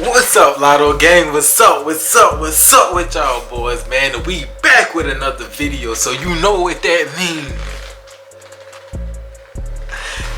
What's up, Lotto Gang? What's up? What's up? What's up with y'all boys, man? We back with another video, so you know what that means.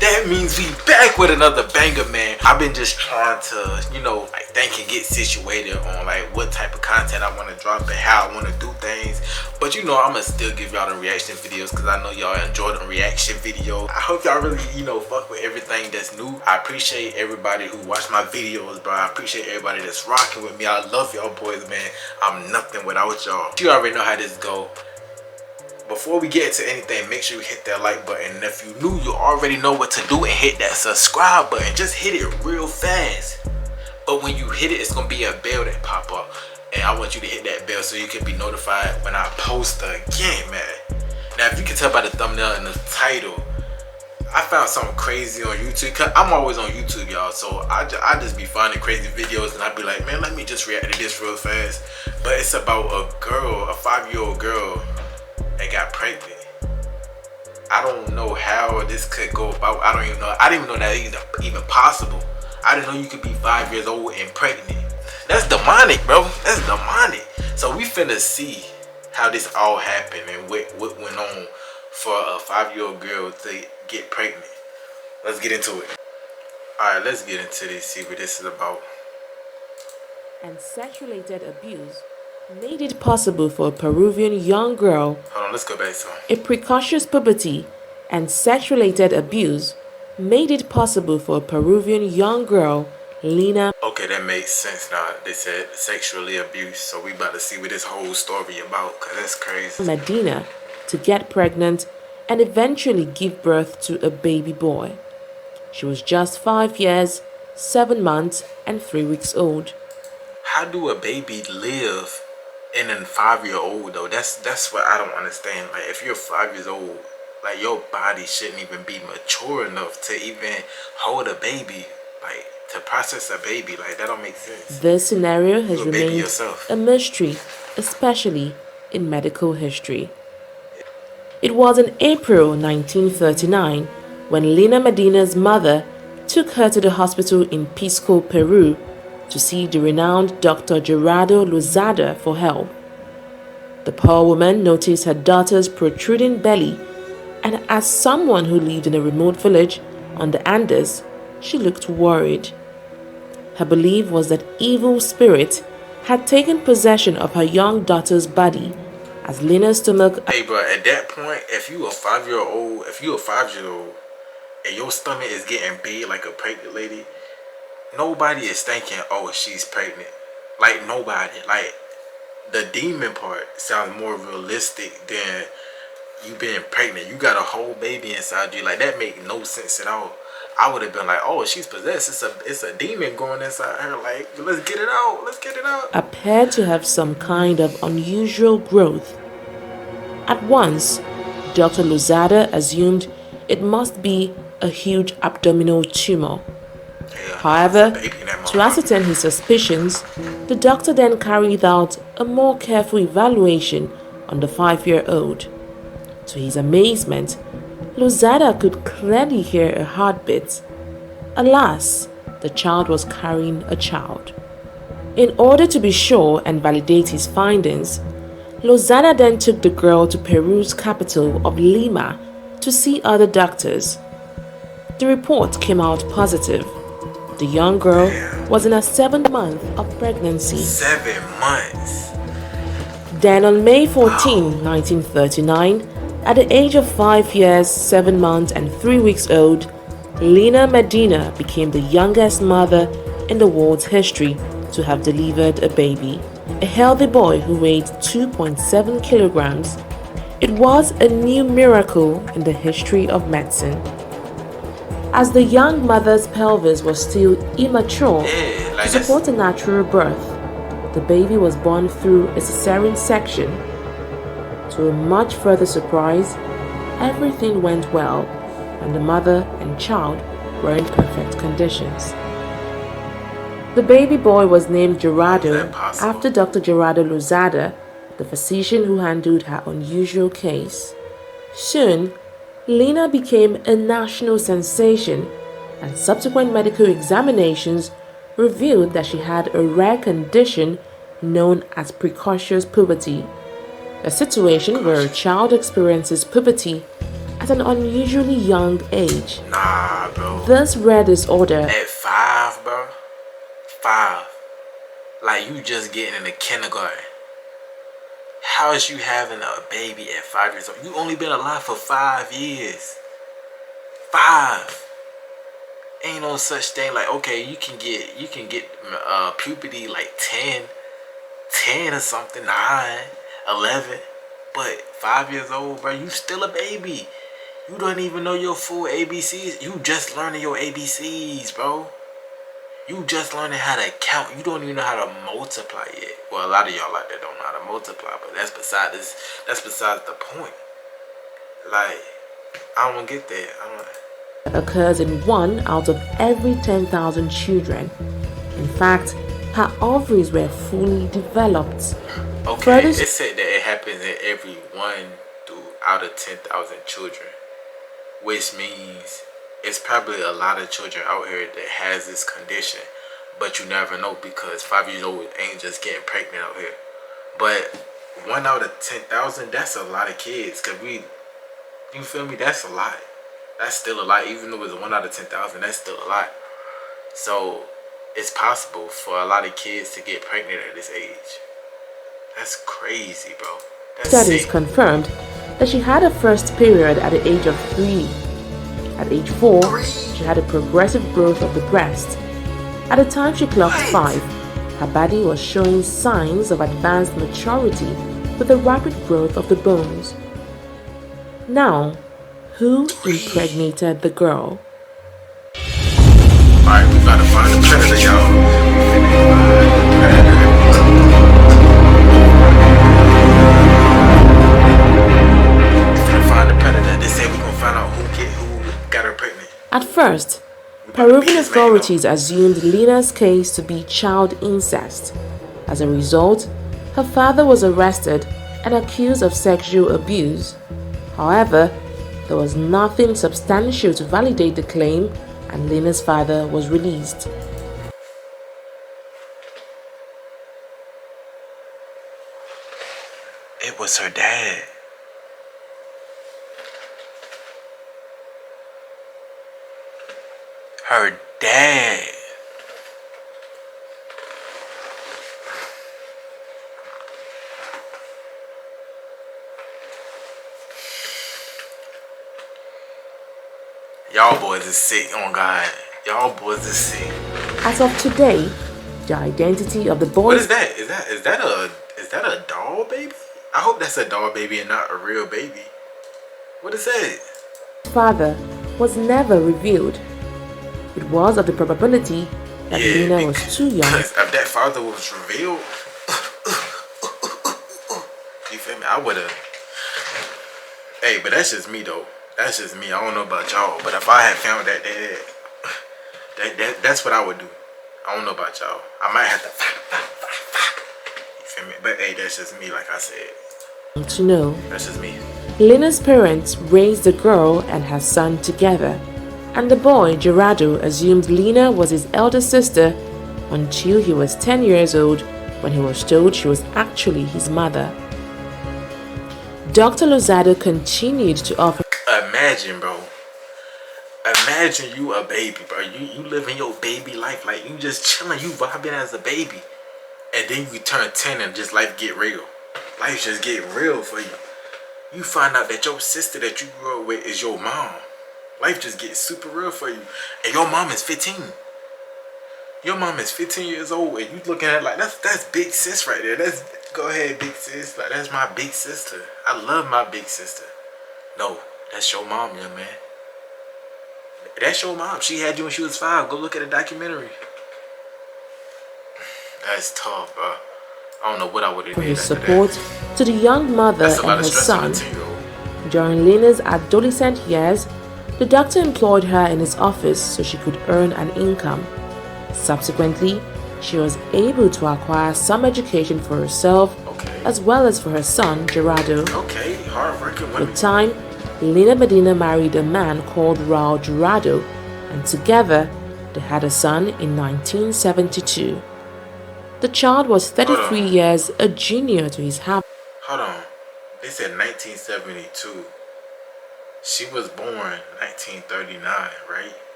That means we back with another banger, man. I've been just trying to, like think and get situated on like what type of content I want to drop and how I want to do things. But I'ma still give y'all the reaction videos because I know y'all enjoy the reaction videos. I hope y'all really, fuck with everything that's new. I appreciate everybody who watch my videos, bro. I appreciate everybody that's rocking with me. I love y'all boys, man. I'm nothing without y'all. You already know how this go. Before we get into anything, make sure you hit that like button. And if you new, you already know what to do and hit that subscribe button. Just hit it real fast. But when you hit it, it's going to be a bell that pop up. And I want you to hit that bell so you can be notified when I post again, man. Now, if you can tell by the thumbnail and the title, I found something crazy on YouTube. Cause I'm always on YouTube, y'all. So I just be finding crazy videos and I be like, man, let me just react to this real fast. But it's about a girl, a 5-year-old girl that got pregnant. I don't know how this could go about. I didn't even know that even possible. I didn't know you could be 5 years old and pregnant. That's demonic, bro. That's demonic. So we finna see how this all happened and what went on for a 5-year-old girl to get pregnant. Let's get into it. Alright, let's get into this, see what this is about. And sexual-related abuse made it possible for a Peruvian young girl. Hold on, let's go back to A precocious puberty and sex-related abuse made it possible for a Peruvian young girl, Lina. Okay, that makes sense now. They said sexually abused, so we about to see what this whole story about, cause that's crazy. Medina to get pregnant and eventually give birth to a baby boy. She was just 5 years, 7 months, and 3 weeks old. How do a baby live in a 5-year-old though? That's what I don't understand. Like, if you're 5 years old, like your body shouldn't even be mature enough to even hold a baby, like to process a baby. Like, that don't make sense. This scenario has You're a baby remained yourself. a mystery, especially in medical history. It was in April 1939 when Lina Medina's mother took her to the hospital in Pisco, Peru, to see the renowned Dr. Gerardo Lozada for help. The poor woman noticed her daughter's protruding belly, and as someone who lived in a remote village on the Andes, she looked worried. Her belief was that evil spirits had taken possession of her young daughter's body, as Lina's stomach. Hey, bro, at that point, if you a 5-year-old, and your stomach is getting big like a pregnant lady, nobody is thinking, oh, she's pregnant. Like, nobody. Like, the demon part sounds more realistic than you being pregnant. You got a whole baby inside you. Like, that make no sense at all. I would have been like, oh, she's possessed. It's a demon going inside her. Like, let's get it out. Let's get it out. Appeared to have some kind of unusual growth. At once, Dr. Lozada assumed it must be a huge abdominal tumor. Yeah, However, to ascertain his suspicions, the doctor then carried out a more careful evaluation on the 5-year-old. To his amazement, Lozada could clearly hear a heartbeat. Alas, the child was carrying a child. In order to be sure and validate his findings, Lozada then took the girl to Peru's capital of Lima to see other doctors. The report came out positive. The young girl was in her 7th month of pregnancy. 7 months. Then on May 14, 1939, at the age of 5 years, 7 months, and 3 weeks old, Lina Medina became the youngest mother in the world's history to have delivered a baby, a healthy boy who weighed 2.7 kilograms. It was a new miracle in the history of medicine. As the young mother's pelvis was still immature to support a natural birth, the baby was born through a cesarean section. To a much further surprise, everything went well, and the mother and child were in perfect conditions. The baby boy was named Gerardo after Dr. Gerardo Lozada, the physician who handled her unusual case. Soon, Lina became a national sensation, and subsequent medical examinations revealed that she had a rare condition known as precocious puberty, a situation where a child experiences puberty at an unusually young age. Nah, bro. This rare disorder At 5, bro. 5. Like, you just getting into kindergarten. How is you having a baby at 5 years old? You only been alive for 5 years. 5. Ain't no such thing like, okay, you can get puberty like 10 or something, 9, 11. But 5 years old, bro, you still a baby. You don't even know your full ABCs. You just learning your ABCs, bro. You just learning how to count. You don't even know how to multiply yet. Well, a lot of y'all out there don't know how to multiply, but that's besides the point. Like, I don't get that. occurs in 1 out of every 10,000 children. In fact, her ovaries were fully developed. Okay, it said that it happens in every 1 out of 10,000 children, which means it's probably a lot of children out here that has this condition, but you never know because 5 years old ain't just getting pregnant out here. But 1 out of 10,000, that's a lot of kids. You feel me? That's a lot. That's still a lot. Even though it's 1 out of 10,000, that's still a lot. So it's possible for a lot of kids to get pregnant at this age. That's crazy, bro. That's Studies sick. confirmed that she had her first period at the age of 3. At age 4, she had a progressive growth of the breast. At the time she clocked 5, her body was showing signs of advanced maturity with the rapid growth of the bones. Now, who impregnated the girl? Alright, we gotta find the predator, y'all. Find the predator. They say we gonna find out who got her pregnant. At first, Peruvian authorities assumed Lena's case to be child incest. As a result, her father was arrested and accused of sexual abuse. However, there was nothing substantial to validate the claim, and Lena's father was released. It was her dad. Her dad. Y'all boys is sick, on God. Y'all boys is sick. As of today, the identity of the boy. What is that? Is that a doll baby? I hope that's a doll baby and not a real baby. What is that? Father was never revealed. It was of the probability that Lena was too young. Because if that father was revealed, you feel me? I would have. Hey, but that's just me though. That's just me. I don't know about y'all, but if I had found that dad, that's what I would do. I don't know about y'all. I might have to. You feel me? But hey, that's just me. Like I said. To know. That's just me. Lena's parents raised the girl and her son together, and the boy, Gerardo, assumed Lena was his elder sister until he was 10 years old when he was told she was actually his mother. Dr. Lozado continued to offer. Imagine, bro. Imagine you a baby, bro. You living your baby life. Like, you just chilling. You vibing as a baby. And then you turn 10 and just life get real. Life just get real for you. You find out that your sister that you grew up with is your mom. Life just gets super real for you. And your mom is 15. Your mom is 15 years old. And you looking at it like, that's big sis right there. Go ahead, big sis. Like, that's my big sister. I love my big sister. No, that's your mom, young man. That's your mom. She had you when she was 5. Go look at a documentary. That's tough, bro. I don't know what I would have for did. his support to the young mother and her son. During Lena's adolescent years, the doctor employed her in his office so she could earn an income. Subsequently, she was able to acquire some education for herself as well as for her son, Gerardo. Okay, hard-working women. With time, Lena Medina married a man called Raul Gerardo, and together They had a son in 1972. The child was 33 years a junior to his half. Hold on. They said 1972. She was born 1939, right?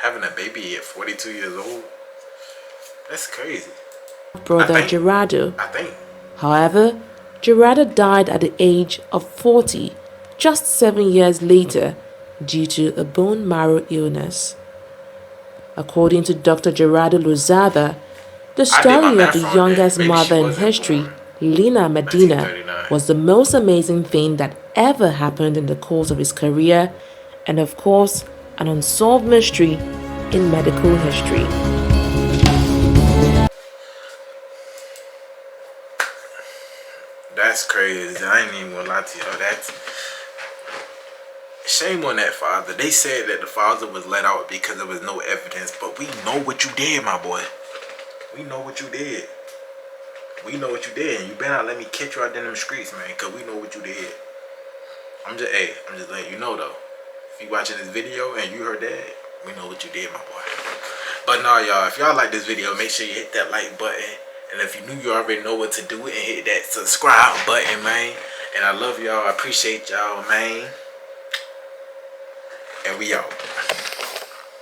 Having a baby at 42 years old? That's crazy. Brother Gerardo. I think. However, Gerardo died at the age of 40, just 7 years later, due to a bone marrow illness. According to Dr. Gerardo Lozada, the story of the youngest mother in history, Lina Medina, was the most amazing thing that ever happened in the course of his career, and of course, an unsolved mystery in medical history. That's crazy. I ain't even gonna lie to you. That's shame on that father. They said that the father was let out because there was no evidence, but we know what you did, my boy. We know what you did. We know what you did, and you better not let me catch you out there in them streets, man, because we know what you did. I'm just letting you know, though. If you watching this video and you heard that, we know what you did, my boy. But no, y'all, if y'all like this video, make sure you hit that like button. And if you knew, you already know what to do, and hit that subscribe button, man. And I love y'all. I appreciate y'all, man. And we out.